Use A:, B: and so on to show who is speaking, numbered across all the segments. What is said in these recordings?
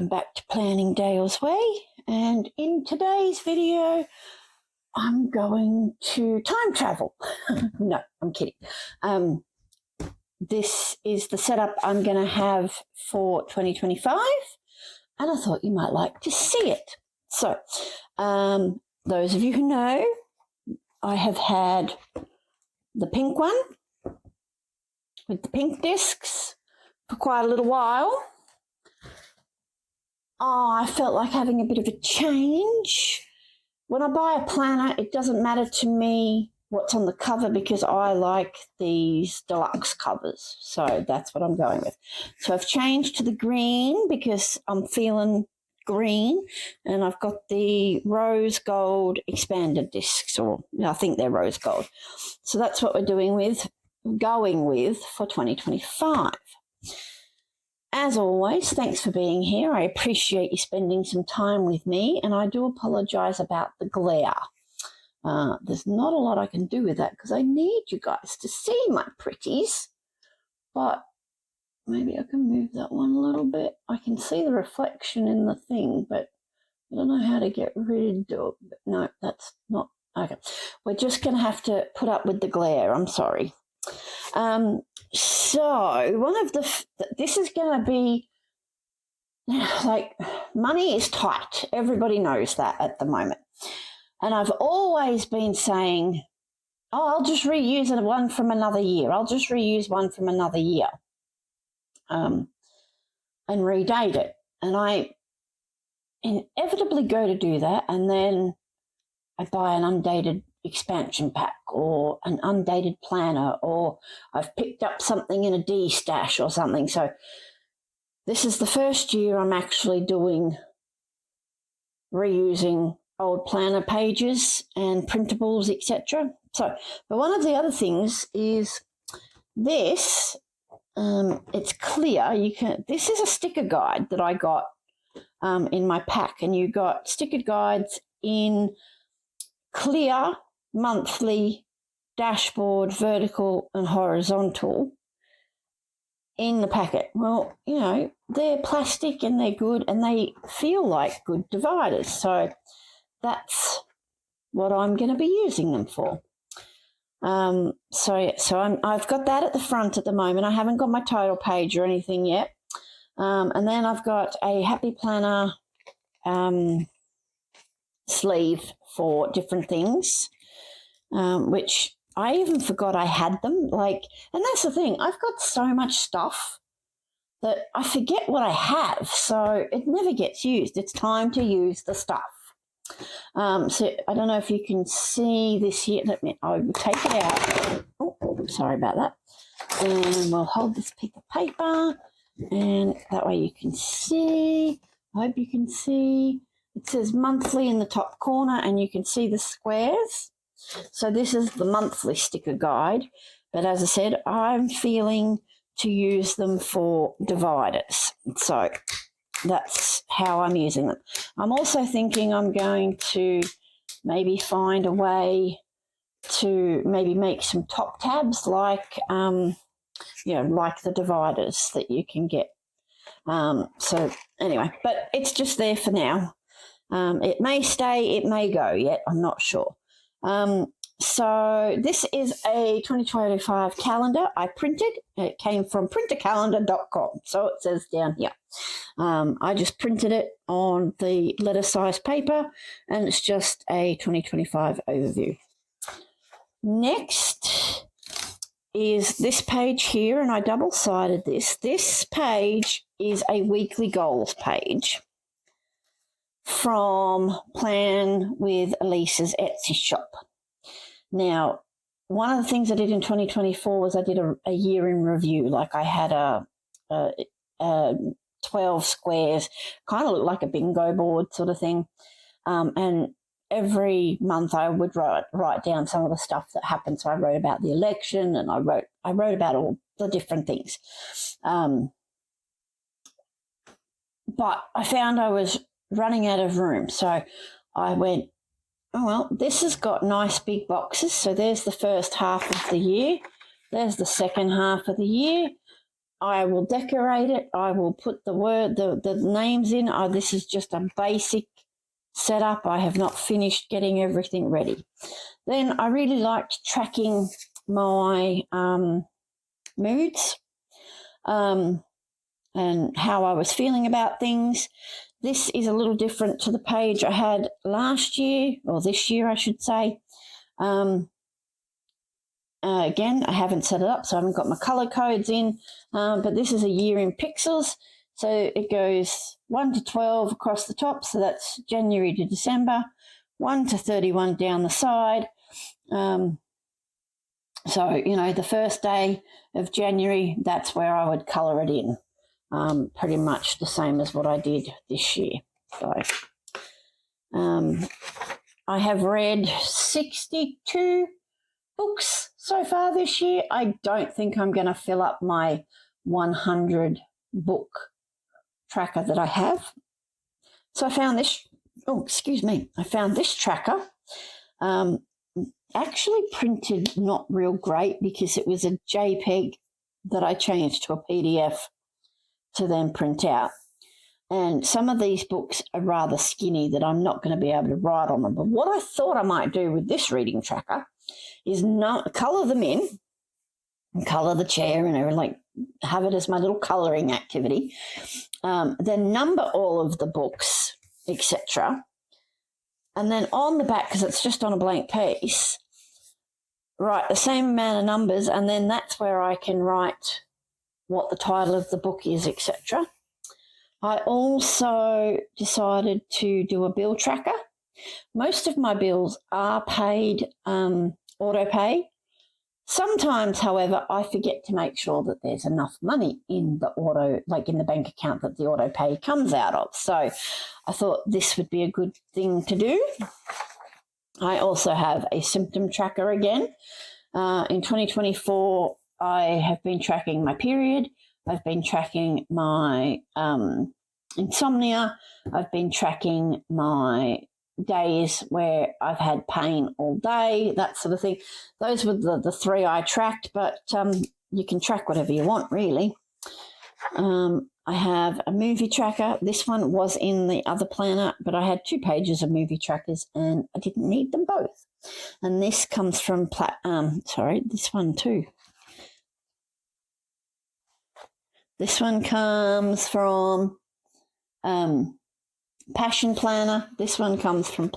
A: back to Planning Dale's Way, and in today's video I'm going to time travel. No, I'm kidding. This is the setup I'm going to have for 2025, and I thought you might like to see it. So those of you who know, I have had the pink one with the pink discs for quite a little while. I felt like having a bit of a change. When I buy a planner, it doesn't matter to me what's on the cover because I like these deluxe covers. So that's what I'm going with. So I've changed to the green because I'm feeling green, and I've got the rose gold expanded discs, or I think they're rose gold. So that's what we're going with for 2025. As always, thanks for being here. I appreciate you spending some time with me, and I do apologise about the glare. There's not a lot I can do with that because I need you guys to see my pretties, but maybe I can move that one a little bit. I can see the reflection in the thing, but I don't know how to get rid of it. No, that's not, okay. We're just going to have to put up with the glare. I'm sorry. So this is going to be like, money is tight. Everybody knows that at the moment. And I've always been saying, oh, I'll just reuse one from another year. I'll just reuse one from another year and redate it. And I inevitably go to do that, and then I buy an undated expansion pack or an undated planner, or I've picked up something in a D stash or something. So this is the first year I'm actually reusing old planner pages and printables, etc. So, but one of the other things is this. It's clear. This is a sticker guide that I got in my pack, and you got sticker guides in clear, monthly, dashboard, vertical and horizontal in the packet. Well, they're plastic and they're good and they feel like good dividers. So that's what I'm going to be using them for. I've got that at the front at the moment. I haven't got my title page or anything yet. And then I've got a Happy Planner sleeve for different things, which I even forgot I had them. And that's the thing. I've got so much stuff that I forget what I have, so it never gets used. It's time to use the stuff. So I don't know if you can see this here. I will take it out. Oh, sorry about that. And we'll hold this piece of paper, and that way you can see. I hope you can see. It says monthly in the top corner, and you can see the squares. So this is the monthly sticker guide. But as I said, I'm feeling to use them for dividers. So that's how I'm using them. I'm also thinking I'm going to maybe find a way to maybe make some top tabs like the dividers that you can get. So anyway, but it's just there for now. It may stay, it may go yet, I'm not sure. So this is a 2025 calendar I printed. It came from printercalendar.com, so it says down here. I just printed it on the letter size paper, and it's just a 2025 overview. Next is this page here, and I double-sided this. This page is a weekly goals page from Plan with Elisa's Etsy shop. Now, one of the things I did in 2024 was I did a year in review. Like I had a 12 squares, kind of looked like a bingo board sort of thing. And every month I would write down some of the stuff that happened. So I wrote about the election, and I wrote about all the different things. But I found I was running out of room. So I went, oh, well, this has got nice big boxes. So there's the first half of the year. There's the second half of the year. I will decorate it. I will put the names in. This is just a basic setup. I have not finished getting everything ready. Then I really liked tracking my moods and how I was feeling about things. This is a little different to the page I had last year, or this year I should say. Again, I haven't set it up, so I haven't got my colour codes in, but this is a year in pixels. So it goes 1 to 12 across the top, so that's January to December, 1 to 31 down the side. So, you know, the first day of January, that's where I would colour it in, pretty much the same as what I did this year. So I have read 62 books so far this year. I don't think I'm going to fill up my 100 book tracker that I have. So I found this, I found this tracker, actually printed not real great because it was a JPEG that I changed to a PDF to then print out. And some of these books are rather skinny that I'm not going to be able to write on them. But what I thought I might do with this reading tracker is colour them in, and colour the chair and everything, like have it as my little colouring activity. Then number all of the books, etc. And then on the back, because it's just on a blank piece, write the same amount of numbers, and then that's where I can write what the title of the book is, etc. I also decided to do a bill tracker. Most of my bills are paid auto pay. Sometimes, however, I forget to make sure that there's enough money in the in the bank account that the auto pay comes out of. So I thought this would be a good thing to do. I also have a symptom tracker again. In 2024, I have been tracking my period. I've been tracking my insomnia. I've been tracking my days where I've had pain all day, that sort of thing. Those were the three I tracked, but you can track whatever you want, really. I have a movie tracker. This one was in the other planner, but I had 2 pages of movie trackers and I didn't need them both. And this comes from, this one too. This one comes from Passion Planner. This one comes from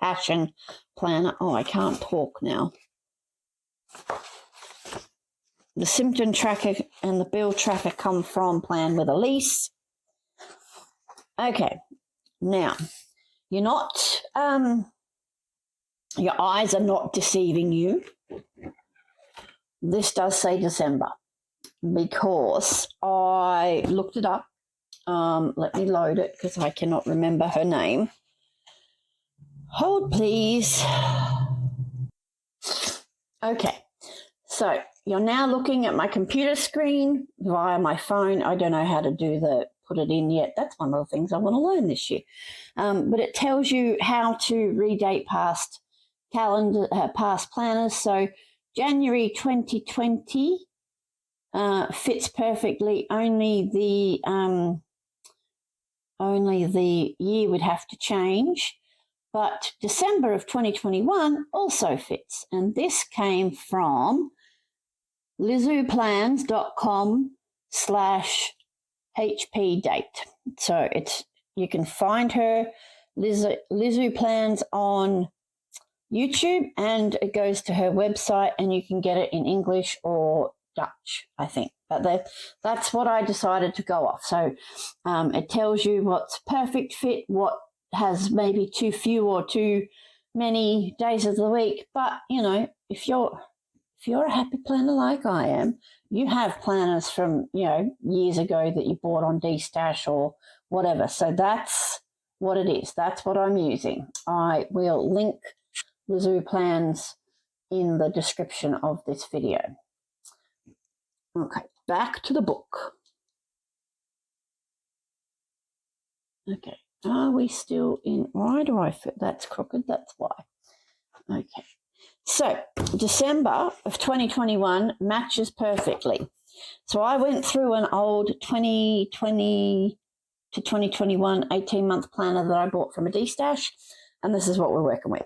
A: Passion Planner. Oh, I can't talk now. The symptom tracker and the bill tracker come from Plan with Elise. Okay, now you're not, your eyes are not deceiving you. This does say December because I looked it up. Let me load it because I cannot remember her name. Hold, please. Okay, so you're now looking at my computer screen via my phone. I don't know how to put it in yet. That's one of the things I want to learn this year. But it tells you how to redate past past planners. So January 2020 fits perfectly. Only the year would have to change, but December of 2021 also fits. And this came from lizuplans.com/HP date. So you can find her, Lizu Plans, on YouTube, and it goes to her website and you can get it in English or Dutch, I think. But that's what I decided to go off. So it tells you what's perfect fit, what has maybe too few or too many days of the week. But, you know, if you're a happy planner like I am, you have planners from, you know, years ago that you bought on D-Stash or whatever. So that's what it is. That's what I'm using. I will link Lizu Plans in the description of this video. Okay, back to the book. Okay, are we still in? Why do I feel that's crooked? That's why. Okay, so December of 2021 matches perfectly. So I went through an old 2020 to 2021 18-month planner that I bought from a D-Stash, and this is what we're working with.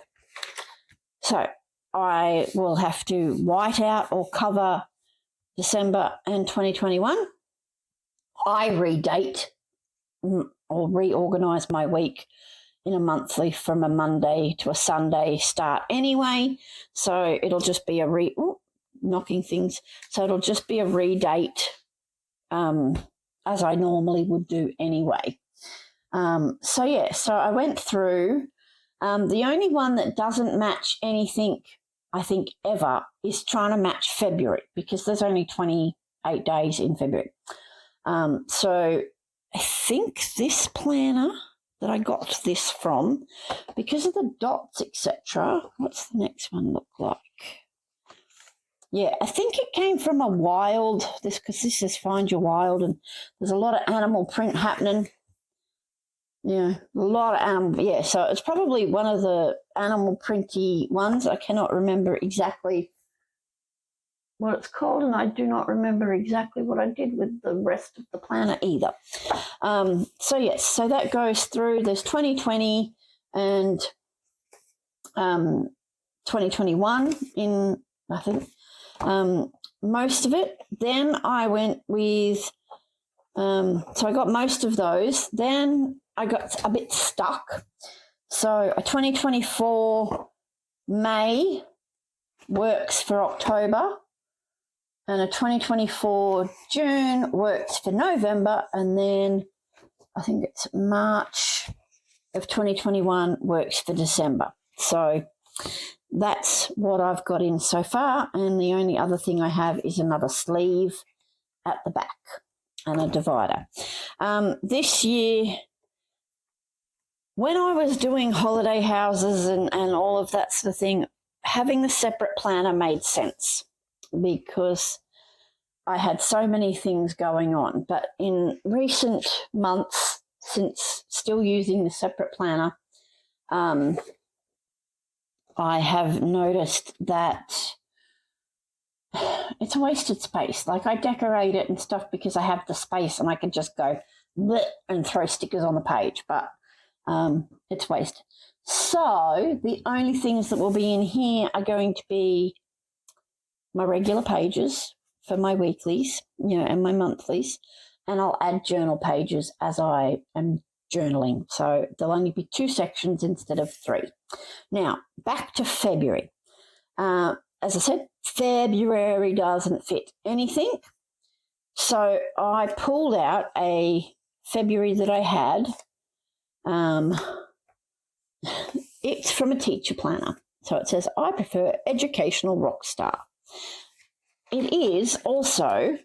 A: So I will have to white out or cover December and 2021. I redate or reorganise my week in a monthly from a Monday to a Sunday start anyway. So it'll just be a knocking things. So it'll just be a redate as I normally would do anyway. So I went through. The only one that doesn't match anything, I think, ever is trying to match February, because there's only 28 days in February. So I think this planner that I got this from, because of the dots, etc. What's the next one look like? Yeah, I think it came from a wild, because this says Find Your Wild, and there's a lot of animal print happening. Yeah, a lot of animal. Yeah, so it's probably one of the animal printy ones. I cannot remember exactly what it's called, and I do not remember exactly what I did with the rest of the planner either. So yes, so that goes through. There's 2020 and 2021 in, I think, most of it. Then I went with, so I got most of those. Then I got a bit stuck. So a 2024 May works for October, and a 2024 June works for November, and then I think it's March of 2021 works for December. So that's what I've got in so far, and the only other thing I have is another sleeve at the back and a divider. This year, when I was doing holiday houses and all of that sort of thing, having the separate planner made sense, because I had so many things going on. But in recent months, since still using the separate planner, I have noticed that it's a wasted space. Like, I decorate it and stuff because I have the space and I can just go bleh and throw stickers on the page, but it's wasted. So the only things that will be in here are going to be my regular pages for my weeklies, and my monthlies, and I'll add journal pages as I am journaling. So there'll only be 2 sections instead of 3. Now, back to February. As I said, February doesn't fit anything. So I pulled out a February that I had. It's from a teacher planner. So it says, I prefer Educational Rockstar. It is also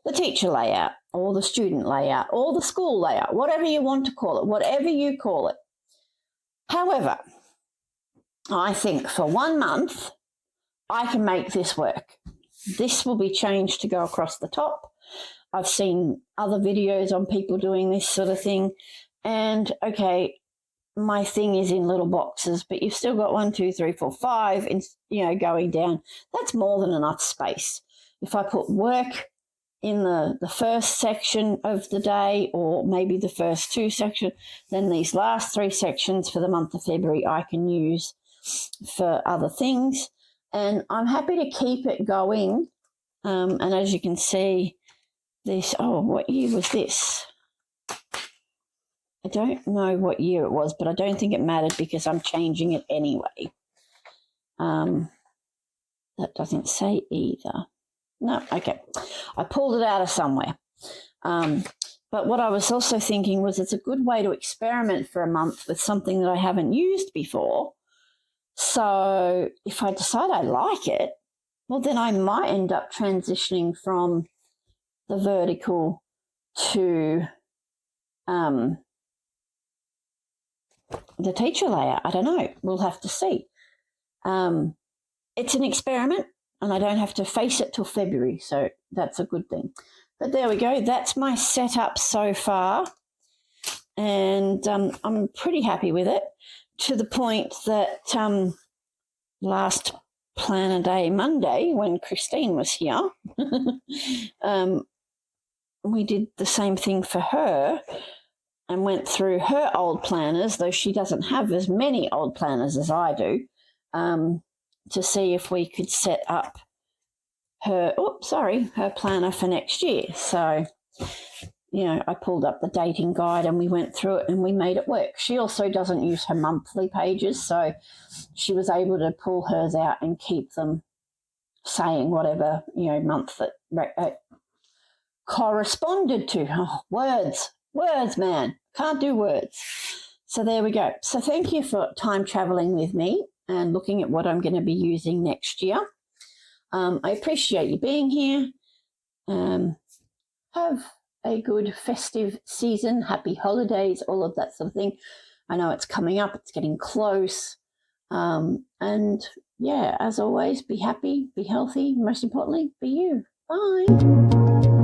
A: the teacher layout, or the student layout, or the school layout, whatever you want to call it, whatever you call it. However, I think for 1 month, I can make this work. This will be changed to go across the top. I've seen other videos on people doing this sort of thing. And, okay, my thing is in little boxes, but you've still got 1, 2, 3, 4, 5, and, going down. That's more than enough space. If I put work in the first section of the day, or maybe the first 2 sections, then these last 3 sections for the month of February I can use for other things. And I'm happy to keep it going. And as you can see, this, what year was this? I don't know what year it was, but I don't think it mattered because I'm changing it anyway. That doesn't say either. No, okay. I pulled it out of somewhere. But what I was also thinking was, it's a good way to experiment for a month with something that I haven't used before. So if I decide I like it, well, then I might end up transitioning from the vertical to the teacher layout. I don't know. We'll have to see. It's an experiment, and I don't have to face it till February, so that's a good thing. But there we go. That's my setup so far, and I'm pretty happy with it, to the point that last planner day Monday when Christine was here, we did the same thing for her and went through her old planners, though she doesn't have as many old planners as I do, to see if we could set up her planner for next year. So, I pulled up the dating guide and we went through it and we made it work. She also doesn't use her monthly pages, so she was able to pull hers out and keep them saying whatever, month that corresponded to. Oh, words, man. Can't do words. So there we go. So thank you for time traveling with me and looking at what I'm going to be using next year. I appreciate you being here. Have a good festive season, happy holidays, all of that sort of thing. I know it's coming up, it's getting close. And yeah, as always, be happy, be healthy, most importantly, be you. Bye.